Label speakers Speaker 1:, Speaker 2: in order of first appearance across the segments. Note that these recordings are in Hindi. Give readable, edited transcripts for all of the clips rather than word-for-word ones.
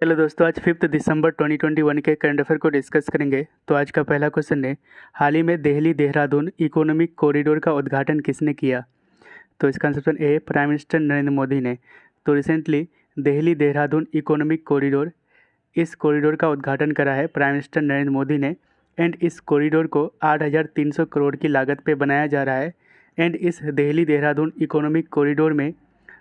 Speaker 1: हेलो दोस्तों, आज 5 दिसंबर 2021 के करंट अफेयर को डिस्कस करेंगे। तो आज का पहला क्वेश्चन है, हाल ही में दिल्ली देहरादून इकोनॉमिक कॉरिडोर का उद्घाटन किसने किया? तो इसका answer A, prime minister Narendra Modi ने। तो recently Delhi Dehradun economic corridor, इस कॉरिडोर का उद्घाटन करा है प्राइम मिनिस्टर नरेंद्र मोदी ने। एंड इस कॉरिडोर को 8,300 करोड़ की लागत पे बनाया जा रहा है। एंड इस दिल्ली देहरादून इकोनॉमिक कॉरिडोर में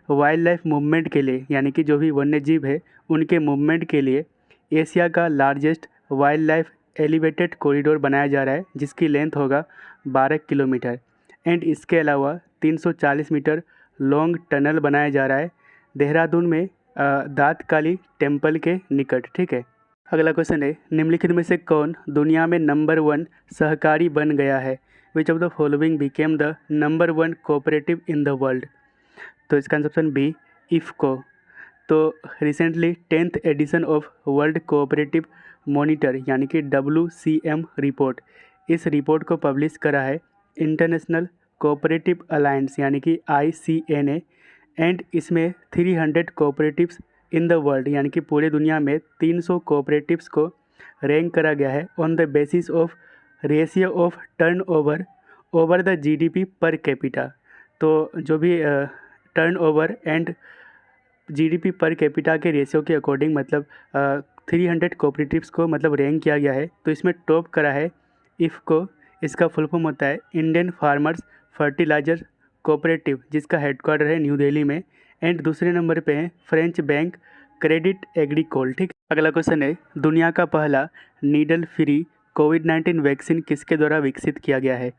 Speaker 1: वाइल्ड लाइफ मूवमेंट के लिए, यानी कि जो भी वन्य जीव है उनके मूवमेंट के लिए एशिया का largest wild life elevated corridor बनाया जा रहा है, जिसकी लेंथ होगा 12 किलोमीटर। एंड इसके अलावा 340 मीटर लॉन्ग टनल बनाया जा रहा है देहरादून में दातकाली टेम्पल के निकट। ठीक है, अगला क्वेश्चन है, निम्नलिखित में से कौन दुनिया में नंबर 1 सहकारी बन गया है? Which of the following became the number 1 cooperative in the world? तो इसका आंसर बी, इफ़को। तो recently 10th edition of world cooperative monitor यानी कि WCM रिपोर्ट, इस रिपोर्ट को पब्लिश करा है इंटरनेशनल कोऑपरेटिव अलायंस यानी कि ICNA। एंड इसमें 300 कोऑपरेटिव्स इन द वर्ल्ड यानी कि पूरे दुनिया में 300 कोऑपरेटिव्स को रैंक करा गया है on the basis of ratio of turnover over the GDP per capita. तो जो भी turnover and GDP per capita के रेशियो के अकॉर्डिंग मतलब 300 कोऑपरेटिव्स को मतलब रैंक किया गया है। तो इसमें टॉप करा है इफ़को, इसका फुल फॉर्म होता है इंडियन फार्मर्स फर्टिलाइजर कोऑपरेटिव, जिसका हेडक्वार्टर है न्यू दिल्ली में। एंड दूसरे नंबर पे है फ्रेंच बैंक क्रेडिट एग्रीकोल। ठीक, अगला क्वेश्चन है, दुनिया का पहला नीडल फ्री कोविड-19 वैक्सीन किसके द्वारा विकसित किया गया है?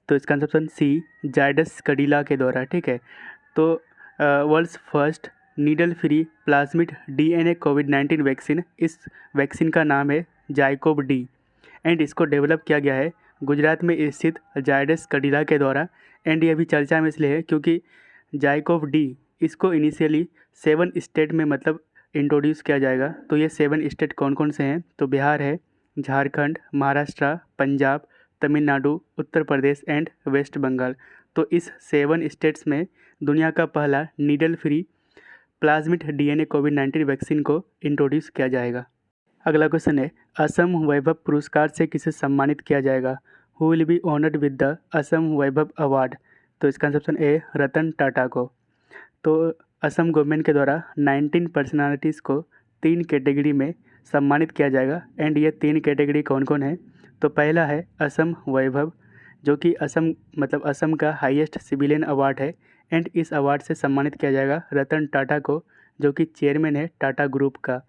Speaker 1: तो इसका आंसर सी, जायडस कैडिला के द्वारा। ठीक है, तो world's first needle free plasmid DNA कोविड-19 वैक्सीन, इस वैक्सीन का नाम है जाइकोव डी। एंड इसको डेवलप किया गया है गुजरात में स्थित जायडस कैडिला के द्वारा। एंड ये अभी चर्चा में इसलिए है क्योंकि जाइकोव डी इसको इनिशियली 7 स्टेट में मतलब इंट्रोड्यूस किया जाएगा। तो ये 7 स्टेट कौन कौन से हैं? तो बिहार है, झारखंड, महाराष्ट्र, पंजाब, तमिलनाडु, उत्तर प्रदेश एंड वेस्ट बंगाल। तो इस 7 स्टेट्स में दुनिया का पहला नीडल फ्री प्लाज्मिड DNA कोविड-19 वैक्सीन को इंट्रोड्यूस किया जाएगा। अगला क्वेश्चन है, असम वैभव पुरस्कार से किसे सम्मानित किया जाएगा? Who will be honoured with the Assam Vaibhav award? तो इसका आंसर ए, रतन टाटा को। तो असम गवर्नमेंट के द्वारा 19 पर्सनालिटीज़ को 3 कैटेगरी में सम्मानित किया जाएगा। एंड ये 3 कैटेगरी कौन कौन है? तो पहला है असम वैभव, जो कि असम मतलब असम का हाईएस्ट सिविलियन अवार्ड है। एंड इस अवार्ड से सम्मानित किया जाएगा रतन टाटा को, जो कि चेयरमैन है टाटा ग्रुप का।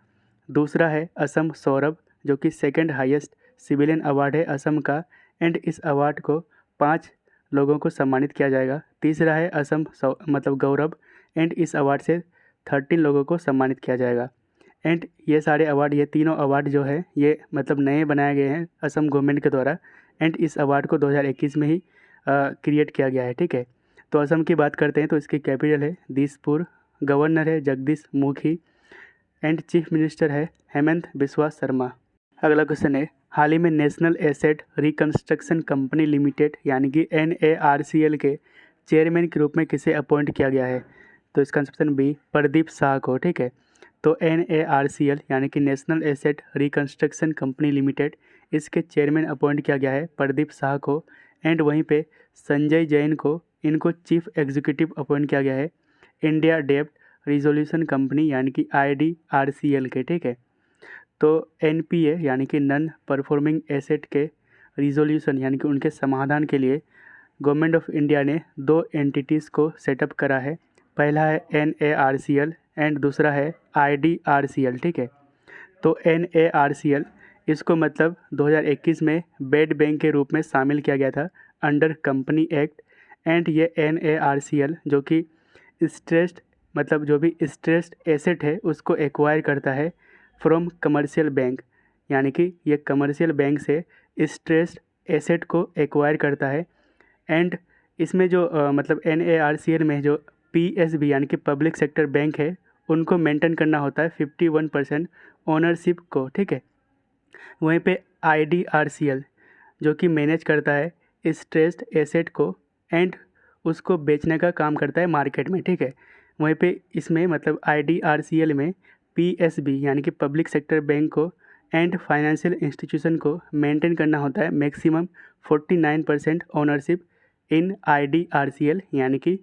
Speaker 1: दूसरा है असम सौरभ, जो कि सेकंड हाईएस्ट सिविलियन अवार्ड है असम का। एंड इस अवार्ड को 5 लोगों को सम्मानित किया जाएगा। तीसरा है असम मतलब गौरव, एंड इस अवार्ड से 13 लोगों को सम्मानित किया जाएगा। एंड ये सारे अवार्ड, ये तीनों अवार्ड जो है ये मतलब नए बनाए गए हैं असम गवर्नमेंट के द्वारा। एंड इस अवार्ड को 2021 में ही क्रिएट किया गया है। ठीक है, तो असम की बात करते हैं तो इसकी कैपिटल है दिसपुर, गवर्नर है Jagdish Mukhi and chief minister है हेमंत बिस्वा शर्मा। अगला क्वेश्चन है, हाल ही में national asset reconstruction company limited यानी कि NARCL के चेयरमैन के रूप में किसे अपॉइंट किया गया है? तो इसका आंसर बी, प्रदीप शाह को। ठीक है, तो NARCL यानी कि national asset reconstruction company limited, इसके चेयरमैन अपॉइंट किया गया है प्रदीप शाह को। एंड वहीं पे संजय जैन को, इनको चीफ एग्जीक्यूटिव अपॉइंट किया गया है इंडिया डेब्ट रिजोल्यूशन कंपनी यानी कि IDRCL के। ठीक है, तो NPA यानी कि नॉन परफॉर्मिंग एसेट के रिजोल्यूशन यानी कि उनके समाधान के लिए गवर्नमेंट ऑफ इंडिया ने 2 एंटिटीज़ को सेटअप करा है। पहला है NARCL एंड दूसरा है IDRCL। ठीक है, तो NARCL इसको मतलब 2021 में बेड बैंक के रूप में शामिल किया गया था अंडर कंपनी एक्ट। एंड ये NARCL जो कि स्ट्रेस्ड मतलब जो भी स्ट्रेस्ड एसेट है उसको एक्वायर करता है फ्रॉम कमर्शियल बैंक, यानी कि ये कमर्शियल बैंक से स्ट्रेस्ड एसेट को एक्वायर करता है। एंड इसमें जो मतलब NARCL में जो PSB यानी कि पब्लिक सेक्टर बैंक है उनको मेंटेन करना होता है 51% ओनरशिप को। ठीक है, वहीं पे IDRCL जो कि मैनेज करता है स्ट्रेस्ड एसेट को एंड उसको बेचने का काम करता है मार्केट में। ठीक है, वहीं पे इसमें मतलब IDRCL में PSB यानी कि पब्लिक सेक्टर बैंक को एंड फाइनेंशियल इंस्टीट्यूशन को मेंटेन करना होता है मैक्सिमम 49% ओनरशिप इन IDRCL यानी कि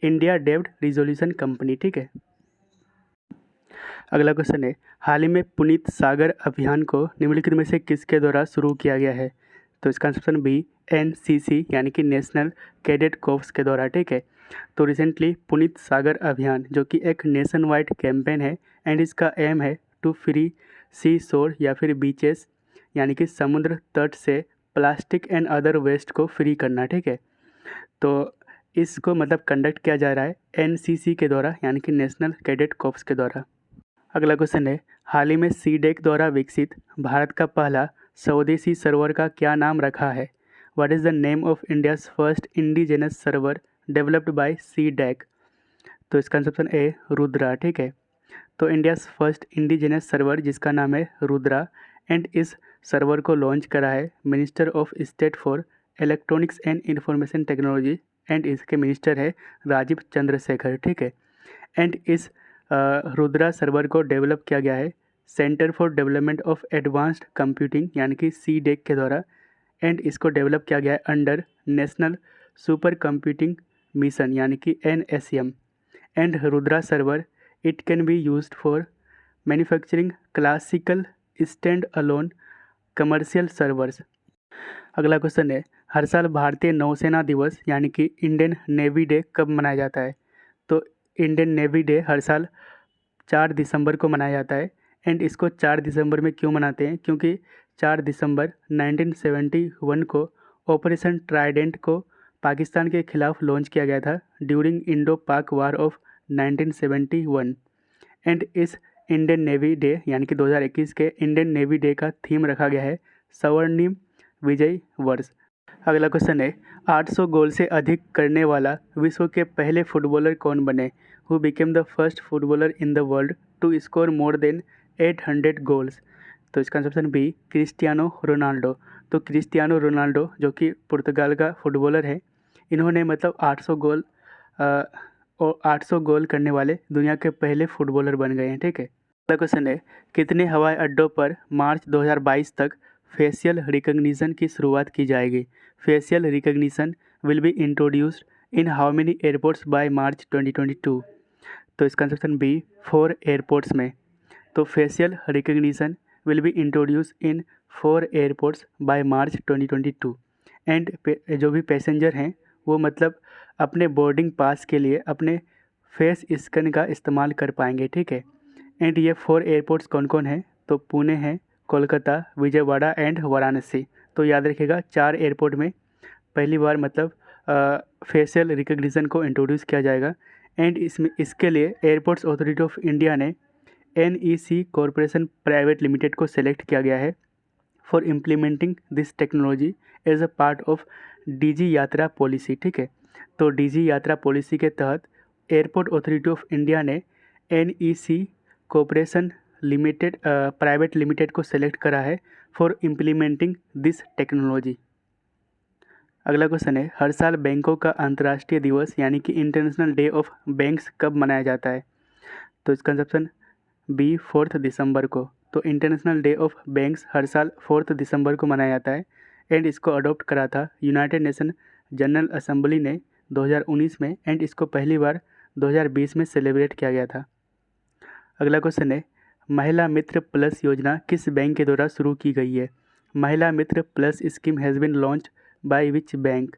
Speaker 1: इंडिया डेब्ट रिजोल्यूशन कंपनी। ठीक है। अगला क्वेश्चन है, हाल ही में पुनीत सागर अभियान को निम्नलिखित में से किसके द्वारा शुरू किया गया है? तो इसका आंसर बी NCC यानी कि नेशनल कैडेट कोर्प्स के द्वारा। ठीक है। तो रिसेंटली पुनीत सागर अभियान जो कि एक नेशन वाइड कैंपेन है एंड इसका एम है टू फ्री सी शोर या फिर बीचेस यानी कि समुद्र तट से प्लास्टिक एंड अदर वेस्ट को फ्री करना। ठीक है। तो इसको मतलब कंडक्ट किया जा रहा है NCC के द्वारा यानी कि नेशनल कैडेट कोर्प्स के द्वारा। अगला क्वेश्चन है, हाल ही में सीडेक द्वारा विकसित भारत का पहला स्वदेशी सर्वर का क्या नाम रखा है? What is the name of India's first indigenous server developed by CDAC? तो इसका आंसर ए रुद्रा। ठीक है। तो इंडियाज़ फर्स्ट इंडिजिनस सर्वर जिसका नाम है रुद्रा एंड इस सर्वर को लॉन्च करा है minister of state for electronics and information technology and इसके मिनिस्टर है राजीव चंद्रशेखर। ठीक है। एंड इस रुद्रा सर्वर को डेवलप किया गया है centre for development of advanced computing यानी कि सीडेक के द्वारा एंड इसको डेवलप किया गया है under national super computing mission यानी कि NSM and Rudra server it can be used for manufacturing classical stand alone commercial servers. अगला क्वेश्चन है, हर साल भारतीय नौसेना दिवस यानी कि इंडियन नेवी डे कब मनाया जाता है? तो इंडियन नेवी डे हर साल 4 दिसंबर को मनाया जाता है एंड इसको 4 दिसंबर में क्यों मनाते हैं? क्योंकि 4 दिसंबर 1971 को ऑपरेशन ट्राइडेंट को पाकिस्तान के खिलाफ लॉन्च किया गया था ड्यूरिंग इंडो पाक वार ऑफ 1971 एंड इस इंडियन नेवी डे यानी कि 2021 के इंडियन नेवी डे का थीम रखा गया है स्वर्णिम विजय वर्ष। अगला क्वेश्चन है, 800 गोल से अधिक करने वाला विश्व के पहले फुटबॉलर कौन बने? Who became the first footballer in the world to score more than 800 goals? तो इसका आंसर बी क्रिस्टियानो रोनाल्डो। तो क्रिस्टियानो रोनाल्डो जो कि पुर्तगाल का फुटबॉलर है, इन्होंने मतलब 800 गोल करने वाले दुनिया के पहले फुटबॉलर बन गए हैं। ठीक है। अगला क्वेश्चन है, कितने हवाई अड्डों पर मार्च 2022 तक फेशियल रिकग्निशन की शुरुआत की जाएगी? Facial recognition will be introduced in how many airports by March 2022? तो इसका आंसर बी 4 एयरपोर्ट्स में। तो facial recognition will be introduce in 4 airports by March 2022 and जो भी पैसेंजर हैं वो मतलब अपने बोर्डिंग पास के लिए अपने फेस स्कैन का इस्तेमाल कर पाएंगे। ठीक है। एंड ये 4 एयरपोर्ट्स कौन कौन हैं? तो पुणे है, कोलकाता, विजयवाड़ा एंड वाराणसी। तो याद रखिएगा 4 एयरपोर्ट में पहली बार मतलब फेशियल रिकग्निशन को इंट्रोड्यूस किया जाएगा एंड इसके लिए एयरपोर्ट्स अथॉरिटी ऑफ इंडिया ने NEC कॉरपोरेशन प्राइवेट लिमिटेड को सेलेक्ट किया गया है for implementing this technology as a part of DG Yatra policy. ठीक है। तो DG यात्रा पॉलिसी के तहत एयरपोर्ट अथॉरिटी ऑफ इंडिया ने NEC corporation limited private limited को सेलेक्ट करा है फॉर इम्प्लीमेंटिंग दिस टेक्नोलॉजी। अगला क्वेश्चन है, हर साल बैंकों का अंतर्राष्ट्रीय दिवस यानी कि इंटरनेशनल डे ऑफ बैंक्स कब मनाया जाता है? तो इसका आंसर बी 4 दिसंबर को। तो इंटरनेशनल डे ऑफ बैंक्स हर साल 4 दिसंबर को मनाया जाता है एंड इसको अडॉप्ट करा था यूनाइटेड नेशन जनरल असेंबली ने 2019 में एंड इसको पहली बार 2020 में सेलिब्रेट किया गया था। अगला क्वेश्चन है, महिला मित्र प्लस योजना किस बैंक के द्वारा शुरू की गई है? Mahila Mitra plus scheme has been launched by which bank?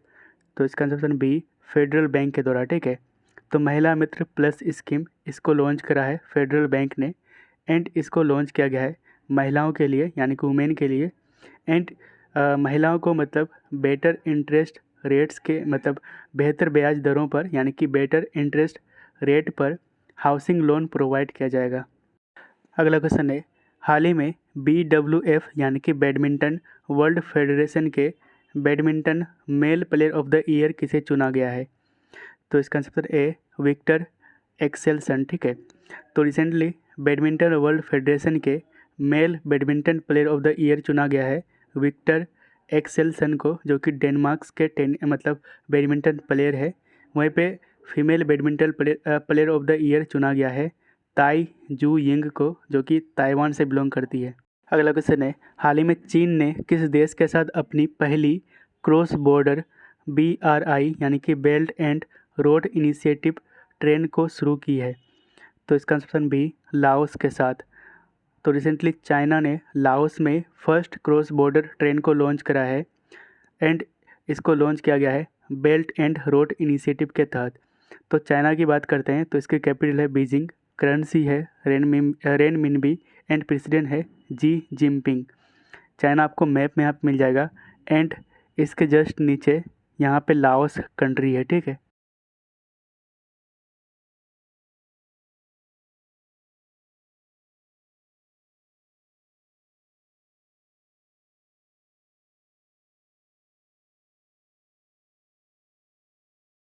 Speaker 1: तो इसका आंसर बी फेडरल बैंक के द्वारा। ठीक है। तो महिला मित्र प्लस स्कीम इसको लॉन्च करा है फेडरल बैंक ने एंड इसको लॉन्च किया गया है महिलाओं के लिए यानी कि वुमेन के लिए एंड महिलाओं को मतलब बेटर इंटरेस्ट रेट्स के मतलब बेहतर ब्याज दरों पर यानी कि बेटर इंटरेस्ट रेट पर हाउसिंग लोन प्रोवाइड किया जाएगा। अगला क्वेश्चन है, हाल ही में BWF यानी कि बैडमिंटन वर्ल्ड फेडरेशन के badminton mail player of the year किसे चुना गया है? तो इसका आंसर ए विक्टर एक्सेल्सन। ठीक है। तो रिसेंटली बैडमिंटन वर्ल्ड फेडरेशन के male badminton player of the year चुना गया है विक्टर एक्सेल्सन को जो कि डेनमार्क के मतलब बैडमिंटन प्लेयर है। वहीं पे female badminton player of the year चुना गया है ताई जू यिंग को, जो कि ताइवान से बिलोंग करती है। अगला क्वेश्चन है, हाल ही में चीन ने किस देश के साथ अपनी पहली क्रॉस बॉर्डर BRI यानी कि belt and road initiative train को शुरू की है? तो इसका ऑप्शन बी, लाओस के साथ। तो रिसेंटली चाइना ने लाओस में फर्स्ट क्रॉस बॉर्डर ट्रेन को लॉन्च करा है एंड इसको लॉन्च किया गया है बेल्ट एंड रोड इनिशिएटिव के तहत। तो चाइना की बात करते हैं तो इसकी कैपिटल है बीजिंग, करेंसी है रेनमिनबी एंड प्रेसिडेंट है जी जिनपिंग। चाइना आपको मैप में यहाँ पे मिल जाएगा एंड इसके जस्ट नीचे यहाँ पे लाओस कंट्री है, ठीक है।